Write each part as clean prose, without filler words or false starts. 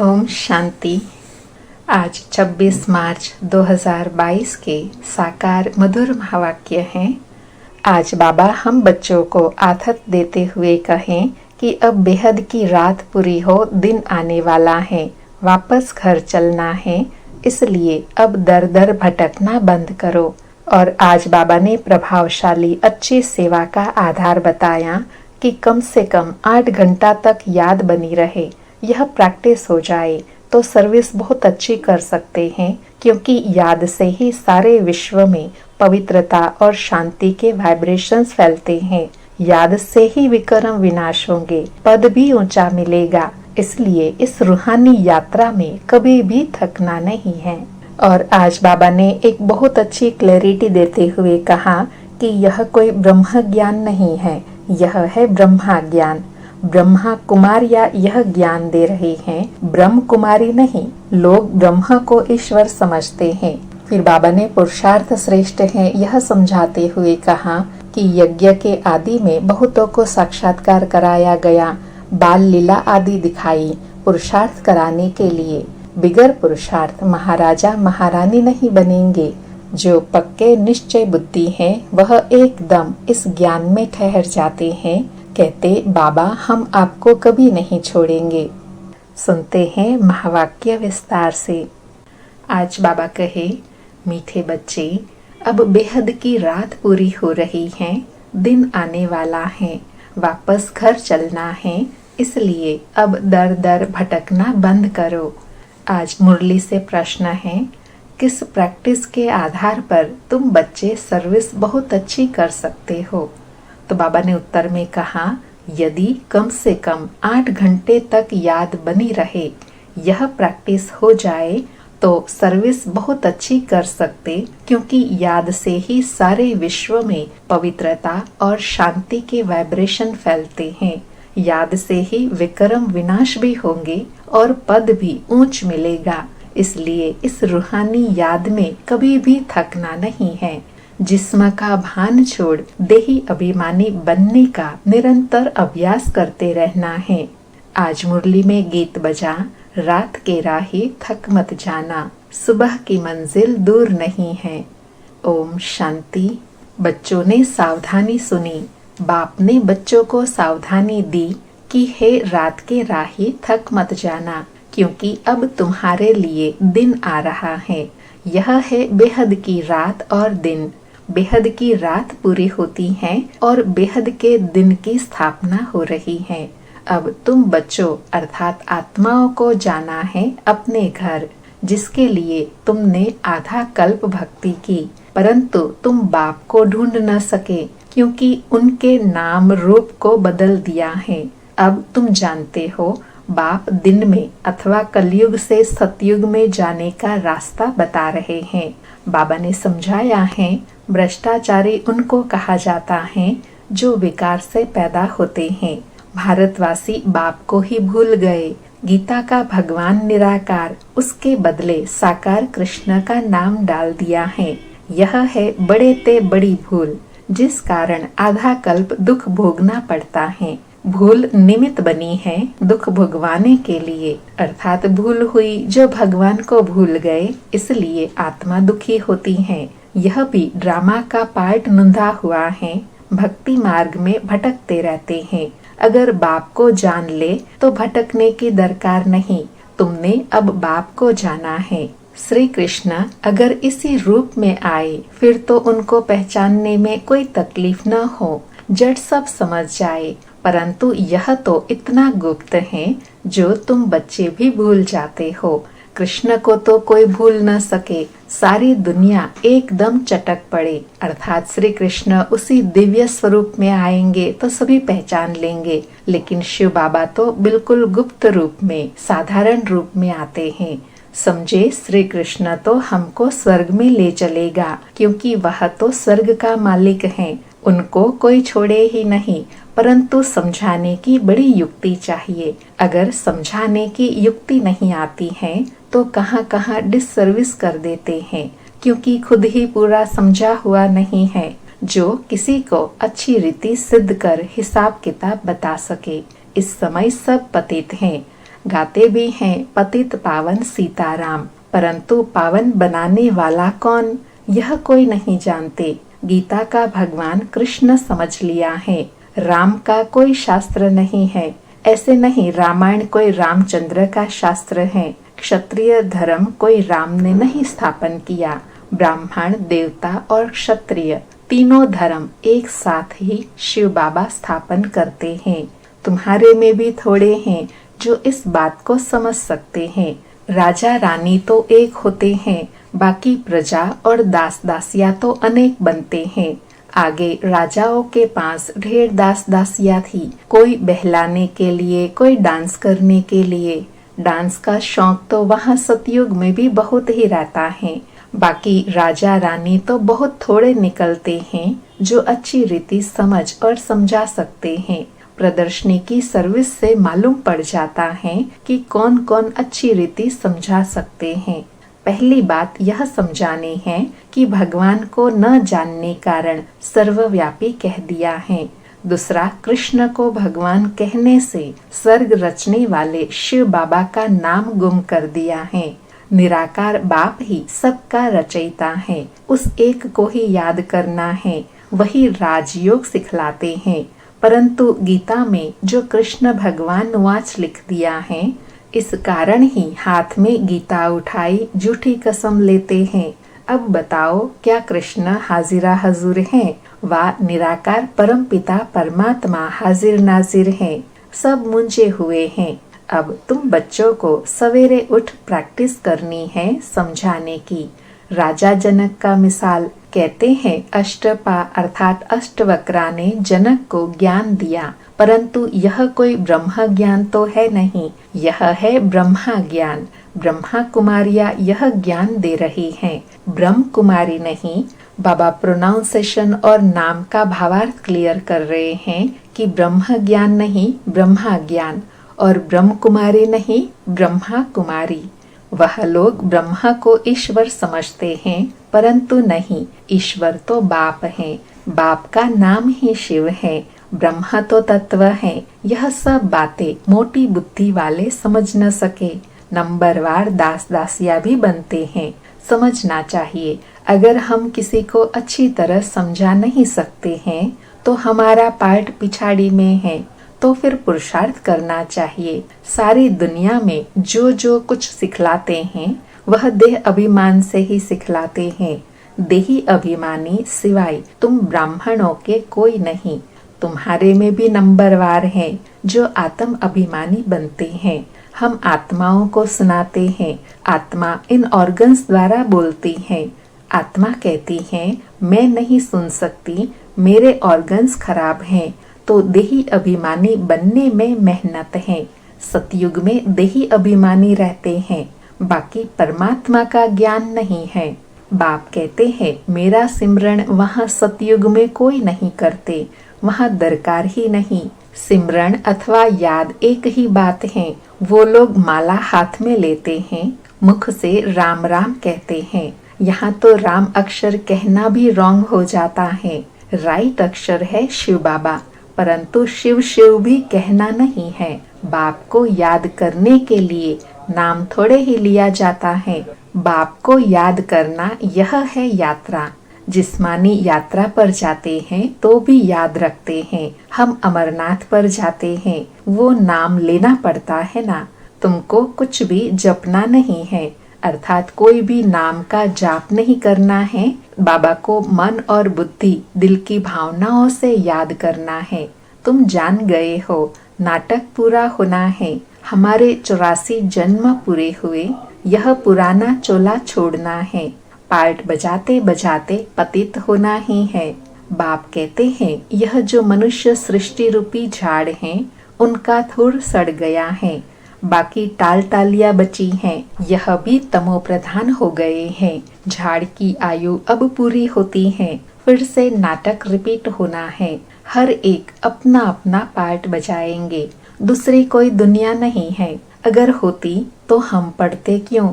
ओम शांति। आज 26 मार्च 2022 के साकार मधुर महावाक्य हैं। आज बाबा हम बच्चों को आदत देते हुए कहें कि अब बेहद की रात पूरी हो, दिन आने वाला है, वापस घर चलना है, इसलिए अब दर दर भटकना बंद करो। और आज बाबा ने प्रभावशाली अच्छी सेवा का आधार बताया कि कम से कम 8 घंटा तक याद बनी रहे। यह प्रैक्टिस हो जाए तो सर्विस बहुत अच्छी कर सकते हैं, क्योंकि याद से ही सारे विश्व में पवित्रता और शांति के वाइब्रेशंस फैलते हैं। याद से ही विक्रम विनाश होंगे, पद भी ऊंचा मिलेगा। इसलिए इस रूहानी यात्रा में कभी भी थकना नहीं है। और आज बाबा ने एक बहुत अच्छी क्लैरिटी देते हुए कहा कि यह कोई ब्रह्म ज्ञान नहीं है, यह है ब्रह्मा ज्ञान। ब्रह्मा कुमार या यह ज्ञान दे रहे हैं, ब्रह्म कुमारी नहीं। लोग ब्रह्मा को ईश्वर समझते हैं। फिर बाबा ने पुरुषार्थ श्रेष्ठ है यह समझाते हुए कहा कि यज्ञ के आदि में बहुतों को साक्षात्कार कराया गया, बाल लीला आदि दिखाई पुरुषार्थ कराने के लिए। बिगर पुरुषार्थ महाराजा महारानी नहीं बनेंगे। जो पक्के निश्चय बुद्धि है वह एकदम इस ज्ञान में ठहर जाते हैं। कहते बाबा हम आपको कभी नहीं छोड़ेंगे। सुनते हैं महावाक्य विस्तार से। आज बाबा कहे, मीठे बच्चे, अब बेहद की रात पूरी हो रही है, दिन आने वाला है, वापस घर चलना है, इसलिए अब दर दर भटकना बंद करो। आज मुरली से प्रश्न है, किस प्रैक्टिस के आधार पर तुम बच्चे सर्विस बहुत अच्छी कर सकते हो? तो बाबा ने उत्तर में कहा, यदि कम से कम 8 घंटे तक याद बनी रहे, यह प्रैक्टिस हो जाए तो सर्विस बहुत अच्छी कर सकते, क्योंकि याद से ही सारे विश्व में पवित्रता और शांति के वाइब्रेशन फैलते हैं। याद से ही विक्रम विनाश भी होंगे और पद भी ऊंच मिलेगा। इसलिए इस रूहानी याद में कभी भी थकना नहीं है। जिस्म का भान छोड़ देही अभिमानी बनने का निरंतर अभ्यास करते रहना है। आज मुरली में गीत बजा, रात के राही थक मत जाना, सुबह की मंजिल दूर नहीं है। ओम शांति। बच्चों ने सावधानी सुनी। बाप ने बच्चों को सावधानी दी कि हे रात के राही थक मत जाना, क्योंकि अब तुम्हारे लिए दिन आ रहा है। यह है बेहद की रात और दिन। बेहद की रात पूरी होती है और बेहद के दिन की स्थापना हो रही है। अब तुम बच्चों अर्थात आत्माओं को जाना है अपने घर, जिसके लिए तुमने आधा कल्प भक्ति की, परंतु तुम बाप को ढूंढ न सके, क्योंकि उनके नाम रूप को बदल दिया है। अब तुम जानते हो, बाप दिन में अथवा कलयुग से सतयुग में जाने का रास्ता बता रहे हैं। बाबा ने समझाया है, भ्रष्टाचारी उनको कहा जाता है जो विकार से पैदा होते हैं। भारतवासी बाप को ही भूल गए। गीता का भगवान निराकार, उसके बदले साकार कृष्ण का नाम डाल दिया है। यह है बड़े ते बड़ी भूल, जिस कारण आधा कल्प दुख भोगना पड़ता है। भूल निमित्त बनी है दुख भोगवाने के लिए, अर्थात भूल हुई जो भगवान को भूल गए, इसलिए आत्मा दुखी होती है। यह भी ड्रामा का पार्ट नुंधा हुआ है। भक्ति मार्ग में भटकते रहते हैं। अगर बाप को जान ले तो भटकने की दरकार नहीं। तुमने अब बाप को जाना है। श्री कृष्ण अगर इसी रूप में आए फिर तो उनको पहचानने में कोई तकलीफ न हो, जट सब समझ जाए। परंतु यह तो इतना गुप्त है जो तुम बच्चे भी भूल जाते हो। कृष्ण को तो कोई भूल न सके। सारी दुनिया एकदम चटक पड़े, अर्थात श्री कृष्ण उसी दिव्य स्वरूप में आएंगे तो सभी पहचान लेंगे। लेकिन शिव बाबा तो बिल्कुल गुप्त रूप में, साधारण रूप में आते हैं। समझे, श्री कृष्ण तो हमको स्वर्ग में ले चलेगा, क्योंकि वह तो स्वर्ग का मालिक है। उनको कोई छोड़े ही नहीं, परंतु समझाने की बड़ी युक्ति चाहिए। अगर समझाने की युक्ति नहीं आती है तो कहाँ कहाँ डिससर्विस कर देते हैं, क्योंकि खुद ही पूरा समझा हुआ नहीं है जो किसी को अच्छी रीति सिद्ध कर हिसाब किताब बता सके। इस समय सब पतित हैं। गाते भी हैं पतित पावन सीताराम, परंतु पावन बनाने वाला कौन, यह कोई नहीं जानते। गीता का भगवान कृष्ण समझ लिया है। राम का कोई शास्त्र नहीं है। ऐसे नहीं, रामायण कोई रामचंद्र का शास्त्र है। क्षत्रिय धर्म कोई राम ने नहीं स्थापन किया। ब्राह्मण, देवता और क्षत्रिय तीनों धर्म एक साथ ही शिव बाबा स्थापन करते हैं। तुम्हारे में भी थोड़े हैं जो इस बात को समझ सकते हैं। राजा रानी तो एक होते हैं, बाकी प्रजा और दास दासिया तो अनेक बनते हैं। आगे राजाओं के पास ढेर दास दासिया थी, कोई बहलाने के लिए, कोई डांस करने के लिए। डांस का शौक तो वहाँ सतयुग में भी बहुत ही रहता है। बाकी राजा रानी तो बहुत थोड़े निकलते हैं जो अच्छी रीति समझ और समझा सकते हैं। प्रदर्शनी की सर्विस से मालूम पड़ जाता है कि कौन कौन अच्छी रीति समझा सकते हैं। पहली बात यह समझानी है कि भगवान को न जानने कारण सर्वव्यापी कह दिया है। दूसरा, कृष्ण को भगवान कहने से स्वर्ग रचने वाले शिव बाबा का नाम गुम कर दिया है। निराकार बाप ही सबका रचयिता है, उस एक को ही याद करना है, वही राजयोग सिखलाते हैं। परंतु गीता में जो कृष्ण भगवान वाच लिख दिया है, इस कारण ही हाथ में गीता उठाई झूठी कसम लेते हैं। अब बताओ, क्या कृष्ण हाजिरा हजूर हैं? वा निराकार परम पिता परमात्मा हाजिर नाजिर हैं, सब मुंजे हुए हैं। अब तुम बच्चों को सवेरे उठ प्रैक्टिस करनी है समझाने की। राजा जनक का मिसाल कहते हैं, अष्टपा अर्थात अष्टवक्रा ने जनक को ज्ञान दिया, परंतु यह कोई ब्रह्म ज्ञान तो है नहीं, यह है ब्रह्मा ज्ञान। ब्रह्मा कुमारियां यह ज्ञान दे रही हैं, ब्रह्म कुमारी नहीं। बाबा प्रोनाउंसिएशन और नाम का भावार्थ क्लियर कर रहे हैं कि ब्रह्म ज्ञान नहीं, ब्रह्मा ज्ञान, और ब्रह्म कुमारी नहीं, ब्रह्मा कुमारी। वह लोग ब्रह्मा को ईश्वर समझते हैं, परंतु नहीं, ईश्वर तो बाप है, बाप का नाम ही शिव है, ब्रह्मा तो तत्व है। यह सब बातें मोटी बुद्धि वाले समझ न सके। नंबरवार दास दासिया भी बनते हैं, समझना चाहिए। अगर हम किसी को अच्छी तरह समझा नहीं सकते हैं तो हमारा पार्ट पिछाड़ी में है, तो फिर पुरुषार्थ करना चाहिए। सारी दुनिया में जो जो कुछ सिखलाते हैं वह देह अभिमान से ही सिखलाते हैं। देही अभिमानी सिवाय तुम ब्राह्मणों के कोई नहीं। तुम्हारे में भी नंबरवार हैं जो आत्म अभिमानी बनते हैं। हम आत्माओं को सुनाते हैं, आत्मा इन ऑर्गन्स द्वारा बोलती है। आत्मा कहती है, मैं नहीं सुन सकती, मेरे ऑर्गन्स खराब हैं, तो देही अभिमानी बनने में मेहनत है। सतयुग में देही अभिमानी रहते हैं, बाकी परमात्मा का ज्ञान नहीं है। बाप कहते हैं, मेरा सिमरन वहाँ सतयुग में कोई नहीं करते, वहाँ दरकार ही नहीं। सिमरन अथवा याद एक ही बात है। वो लोग माला हाथ में लेते हैं, मुख से राम राम कहते हैं। यहाँ तो राम अक्षर कहना भी रॉन्ग हो जाता है। राइट अक्षर है शिव बाबा, परंतु शिव शिव भी कहना नहीं है। बाप को याद करने के लिए नाम थोड़े ही लिया जाता है। बाप को याद करना यह है यात्रा। जिस्मानी यात्रा पर जाते हैं तो भी याद रखते हैं। हम अमरनाथ पर जाते हैं, वो नाम लेना पड़ता है ना। तुमको कुछ भी जपना नहीं है, अर्थात कोई भी नाम का जाप नहीं करना है। बाबा को मन और बुद्धि, दिल की भावनाओं से याद करना है। तुम जान गए हो, नाटक पूरा होना है। हमारे 84 जन्म पूरे हुए, यह पुराना चोला छोड़ना है। पार्ट बजाते बजाते पतित होना ही है। बाप कहते हैं, यह जो मनुष्य सृष्टि रूपी झाड़ हैं, उनका धूर सड़ गया है, बाकी टाल टालियां बची हैं, यह भी तमो प्रधान हो गए हैं। झाड़ की आयु अब पूरी होती है, फिर से नाटक रिपीट होना है। हर एक अपना अपना पार्ट बजाएंगे, दूसरी कोई दुनिया नहीं है। अगर होती तो हम पढ़ते क्यों?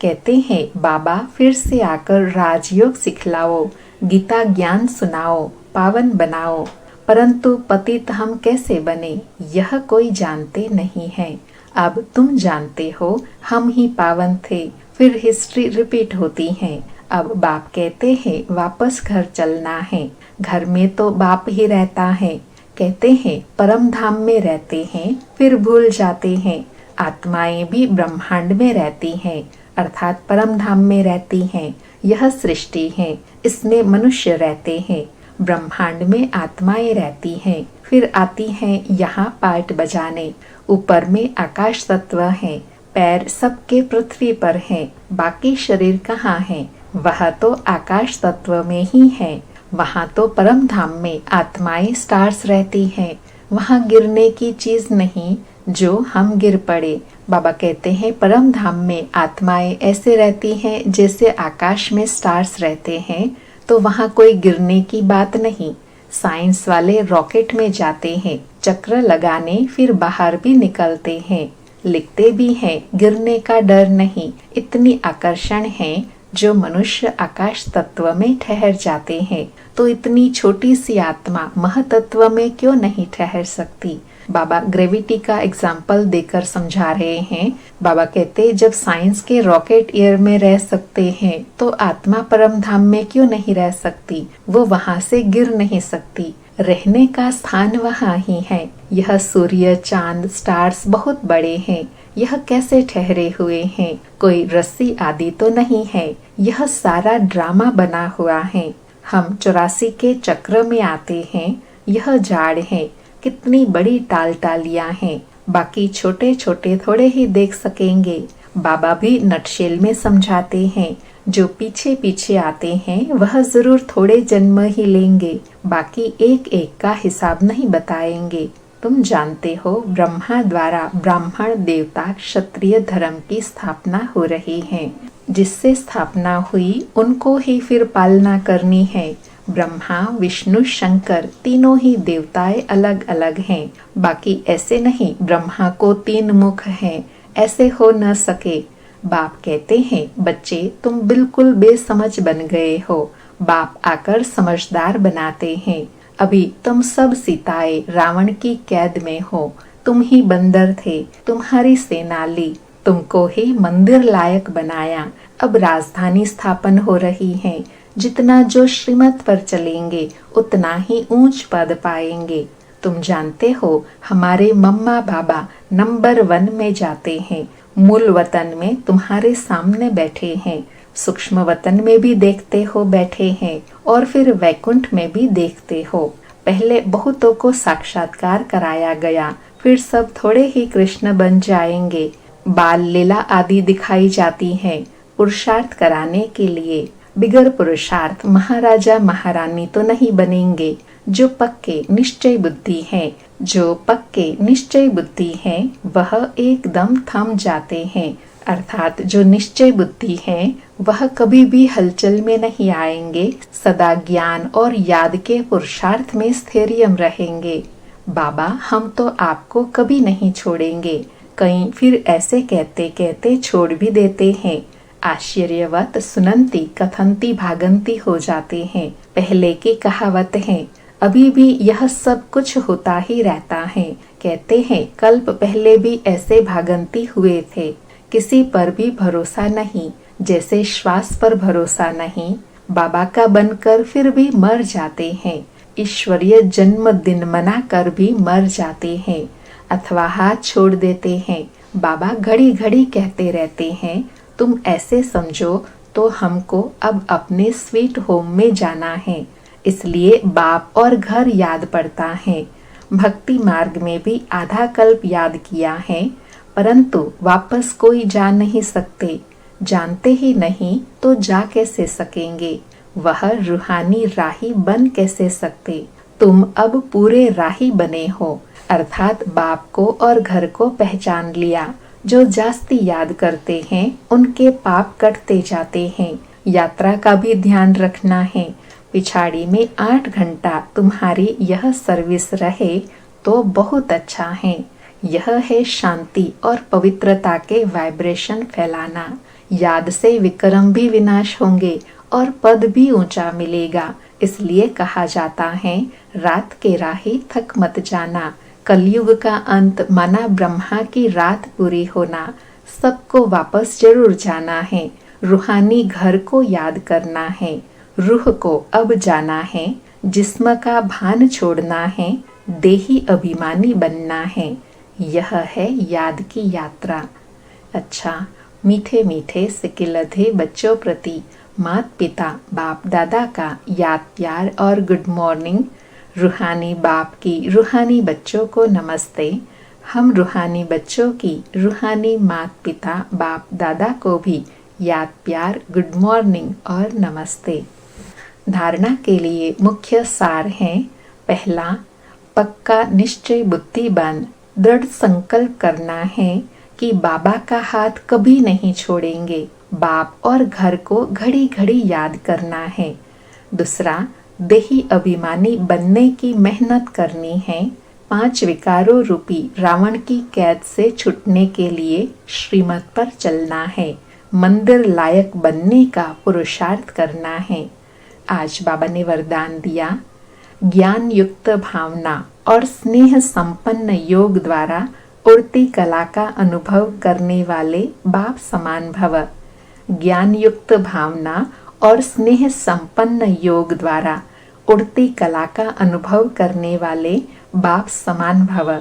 कहते हैं, बाबा फिर से आकर राजयोग सिखलाओ, गीता ज्ञान सुनाओ, पावन बनाओ। परंतु पतित हम कैसे बने, यह कोई जानते नहीं है। अब तुम जानते हो हम ही पावन थे, फिर हिस्ट्री रिपीट होती है। अब बाप कहते हैं वापस घर चलना है, घर में तो बाप ही रहता है। कहते हैं परम धाम में रहते हैं, फिर भूल जाते हैं आत्माएं भी ब्रह्मांड में रहती हैं, अर्थात परम धाम में रहती हैं। यह सृष्टि है, इसमें मनुष्य रहते हैं, ब्रह्मांड में आत्माएं रहती हैं, फिर आती हैं यहाँ पार्ट बजाने। ऊपर में आकाश तत्व है, पैर सबके पृथ्वी पर हैं, बाकी शरीर कहाँ है? वह तो आकाश तत्व में ही है। वहाँ तो परम धाम में आत्माएं स्टार्स रहती हैं, वहाँ गिरने की चीज नहीं जो हम गिर पड़े। बाबा कहते हैं परम धाम में आत्माएं ऐसे रहती हैं जैसे आकाश में स्टार्स रहते हैं, तो वहाँ कोई गिरने की बात नहीं। साइंस वाले रॉकेट में जाते हैं चक्र लगाने, फिर बाहर भी निकलते हैं, लिखते भी हैं गिरने का डर नहीं। इतनी आकर्षण है जो मनुष्य आकाश तत्व में ठहर जाते हैं, तो इतनी छोटी सी आत्मा महतत्व में क्यों नहीं ठहर सकती? बाबा ग्रेविटी का एग्जाम्पल देकर समझा रहे हैं। बाबा कहते जब साइंस के रॉकेट एयर में रह सकते हैं, तो आत्मा परम धाम में क्यों नहीं रह सकती? वो वहाँ से गिर नहीं सकती, रहने का स्थान वहाँ ही है। यह सूर्य, चांद, स्टार्स बहुत बड़े हैं, यह कैसे ठहरे हुए हैं? कोई रस्सी आदि तो नहीं है, यह सारा ड्रामा बना हुआ है। हम 84 के चक्र में आते हैं, यह झाड़ है, कितनी बड़ी टाल टालियां हैं, बाकी छोटे छोटे थोड़े ही देख सकेंगे। बाबा भी नटशेल में समझाते हैं, जो पीछे पीछे आते हैं वह जरूर थोड़े जन्म ही लेंगे, बाकी एक एक का हिसाब नहीं बताएंगे। तुम जानते हो ब्रह्मा द्वारा ब्राह्मण, देवता, क्षत्रिय धर्म की स्थापना हो रही है। जिससे स्थापना हुई उनको ही फिर पालना करनी है। ब्रह्मा, विष्णु, शंकर तीनों ही देवताएं अलग अलग हैं, बाकी ऐसे नहीं ब्रह्मा को 3 मुख हैं, ऐसे हो न सके। बाप कहते हैं बच्चे तुम बिल्कुल बेसमझ बन गए हो, बाप आकर समझदार बनाते हैं। अभी तुम सब सीताएं रावण की कैद में हो, तुम ही बंदर थे, तुम्हारी सेना ली, तुमको ही मंदिर लायक बनाया। अब राजधानी स्थापन हो रही है, जितना जो श्रीमत पर चलेंगे उतना ही ऊंच पद पाएंगे। तुम जानते हो हमारे मम्मा बाबा नंबर 1 में जाते हैं, मूल वतन में तुम्हारे सामने बैठे हैं, सूक्ष्म वतन में भी देखते हो बैठे हैं, और फिर वैकुंठ में भी देखते हो। पहले बहुतों को साक्षात्कार कराया गया, फिर सब थोड़े ही कृष्ण बन जाएंगे। बाल लीला आदि दिखाई जाती है पुरुषार्थ कराने के लिए। बिगर पुरुषार्थ महाराजा महारानी तो नहीं बनेंगे। जो पक्के निश्चय बुद्धि है, जो पक्के निश्चय बुद्धि है वह एकदम थम जाते हैं, अर्थात जो निश्चय बुद्धि है वह कभी भी हलचल में नहीं आएंगे, सदा ज्ञान और याद के पुरुषार्थ में स्थैर्यम रहेंगे। बाबा हम तो आपको कभी नहीं छोड़ेंगे। कहीं फिर ऐसे कहते कहते छोड़ भी देते हैं। आश्चर्यवत सुनंती कथंती भागंती हो जाते हैं। पहले की कहावत है, अभी भी यह सब कुछ होता ही रहता है। कहते हैं कल्प पहले भी ऐसे भागंती हुए थे। किसी पर भी भरोसा नहीं, जैसे श्वास पर भरोसा नहीं। बाबा का बनकर फिर भी मर जाते हैं। ईश्वरीय जन्म दिन मना कर भी मर जाते हैं, अथवा हाथ छोड़ देते हैं। बाबा घड़ी घड़ी कहते रहते हैं, तुम ऐसे समझो तो हमको अब अपने स्वीट होम में जाना है, इसलिए बाप और घर याद पड़ता है। भक्ति मार्ग में भी आधा कल्प याद किया है, परंतु वापस कोई जा नहीं सकते। जानते ही नहीं तो जा कैसे सकेंगे? वह रूहानी राही बन कैसे सकते? तुम अब पूरे राही बने हो, अर्थात बाप को और घर को पहचान लिया। जो जास्ती याद करते हैं उनके पाप कटते जाते हैं। यात्रा का भी ध्यान रखना है। पिछाड़ी में 8 घंटा तुम्हारी यह सर्विस रहे तो बहुत अच्छा है। यह है शांति और पवित्रता के वाइब्रेशन फैलाना। याद से विक्रम भी विनाश होंगे और पद भी ऊंचा मिलेगा। इसलिए कहा जाता है रात के राही थक मत जाना, कलयुग का अंत माना ब्रह्मा की रात पूरी होना, सबको वापस जरूर जाना है। रूहानी घर को याद करना है, रूह को अब जाना है। जिस्म का भान छोड़ना है, देही अभिमानी बनना है। यह है याद की यात्रा। अच्छा, मीठे मीठे सिकिलधे बच्चों प्रति माता पिता बाप दादा का याद प्यार और गुड मॉर्निंग। रूहानी बाप की रूहानी बच्चों को नमस्ते। हम रूहानी बच्चों की रूहानी माता पिता बाप दादा को भी याद प्यार गुड मॉर्निंग और नमस्ते। धारणा के लिए मुख्य सार हैं। पहला, पक्का निश्चय बुद्धिमान दृढ़ संकल्प करना है कि बाबा का हाथ कभी नहीं छोड़ेंगे। बाप और घर को घड़ी घड़ी याद करना है। दूसरा, देही अभिमानी बनने की मेहनत करनी है। 5 विकारों रूपी रावण की कैद से छूटने के लिए श्रीमत पर चलना है। मंदिर लायक बनने का पुरुषार्थ करना है। आज बाबा ने वरदान दिया, ज्ञान युक्त भावना और स्नेह संपन्न योग द्वारा उड़ती कला का अनुभव करने वाले बाप समान भव। ज्ञान युक्त भावना और स्नेह संपन्न योग द्वारा उड़ती कला का अनुभव करने वाले बाप समान भव।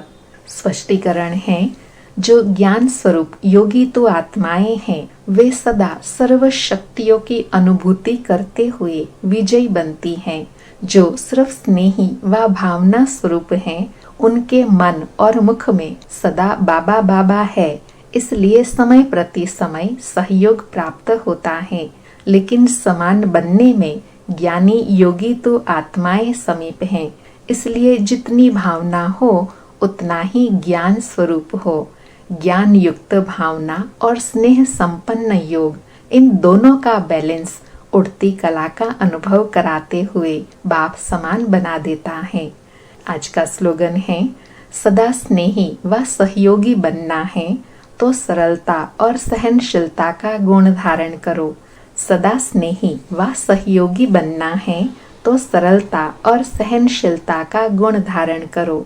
स्पष्टीकरण है, जो ज्ञान स्वरूप योगी तो आत्माएं हैं, वे सदा सर्व शक्तियों की अनुभूति करते हुए विजयी बनती हैं। जो सिर्फ स्नेही व भावना स्वरूप हैं, उनके मन और मुख में सदा बाबा बाबा है, इसलिए समय प्रति समय सहयोग प्राप्त होता है। लेकिन समान बनने में ज्ञानी योगी तो आत्माएं समीप हैं, इसलिए जितनी भावना हो उतना ही ज्ञान स्वरूप हो। ज्ञान युक्त भावना और स्नेह संपन्न योग, इन दोनों का बैलेंस उड़ती कला का अनुभव कराते हुए बाप समान बना देता है। आज का स्लोगन है, सदा स्नेही व सहयोगी बनना है तो सरलता और सहनशीलता का गुण धारण करो। सदा स्नेही व सहयोगी बनना है तो सरलता और सहनशीलता का गुण धारण करो।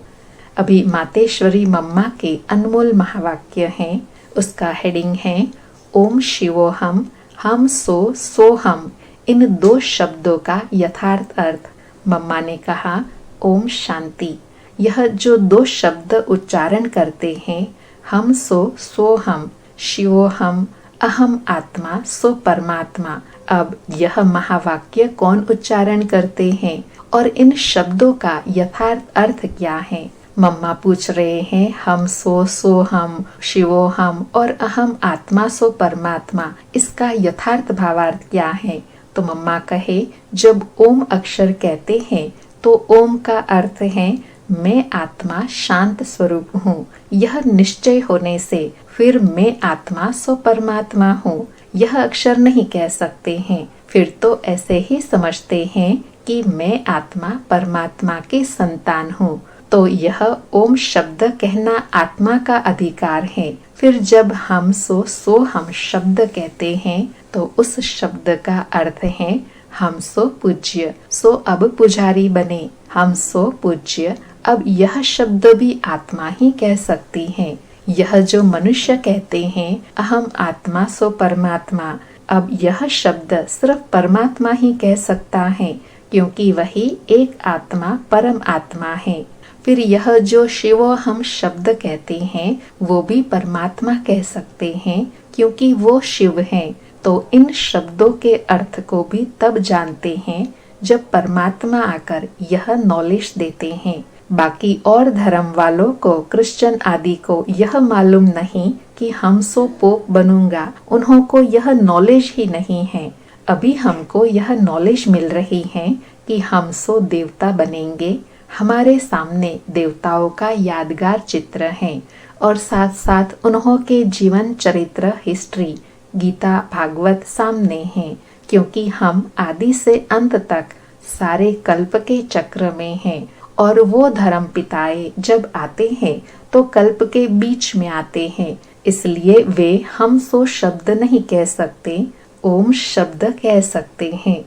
अभी मातेश्वरी मम्मा के अनमोल महावाक्य हैं। उसका हेडिंग है, ओम शिवोहम हम सो हम। इन 2 शब्दों का यथार्थ अर्थ। मम्मा ने कहा, ओम शांति। यह जो 2 शब्द उच्चारण करते हैं, हम सो हम, शिवो हम, अहम आत्मा सो परमात्मा। अब यह महावाक्य कौन उच्चारण करते हैं और इन शब्दों का यथार्थ अर्थ क्या है? मम्मा पूछ रहे हैं, हम सो हम, शिवो हम और अहम आत्मा सो परमात्मा, इसका यथार्थ भावार्थ क्या है? तो मम्मा कहे, जब ओम अक्षर कहते हैं तो ओम का अर्थ है मैं आत्मा शांत स्वरूप हूँ। यह निश्चय होने से फिर मैं आत्मा सो परमात्मा हूँ यह अक्षर नहीं कह सकते हैं। फिर तो ऐसे ही समझते हैं कि मैं आत्मा परमात्मा की संतान हूँ। तो यह ओम शब्द कहना आत्मा का अधिकार है। फिर जब हम सो हम शब्द कहते हैं तो उस शब्द का अर्थ है हम सो पूज्य, सो अब पुजारी बने। हम सो पूज्य, अब यह शब्द भी आत्मा ही कह सकती है। यह जो मनुष्य कहते हैं अहम आत्मा सो परमात्मा, अब यह शब्द सिर्फ परमात्मा ही कह सकता है, क्योंकि वही एक आत्मा परम आत्मा है। फिर यह जो शिवो हम शब्द कहते हैं वो भी परमात्मा कह सकते हैं, क्योंकि वो शिव हैं। तो इन शब्दों के अर्थ को भी तब जानते हैं जब परमात्मा आकर यह नॉलेज देते हैं। बाकी और धर्म वालों को, क्रिश्चियन आदि को यह मालूम नहीं कि हम सो पोप बनूंगा, उन्हों को यह नॉलेज ही नहीं है। अभी हमको यह नॉलेज मिल रही है कि हम सो देवता बनेंगे। हमारे सामने देवताओं का यादगार चित्र है और साथ साथ उन्हों के जीवन चरित्र, हिस्ट्री, गीता, भागवत सामने हैं, क्योंकि हम आदि से अंत तक सारे कल्प के चक्र में हैं। और वो धर्म पिताए जब आते हैं तो कल्प के बीच में आते हैं, इसलिए वे हम सो शब्द नहीं कह सकते, ओम शब्द कह सकते हैं।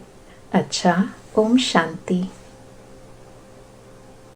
अच्छा, ओम शांति।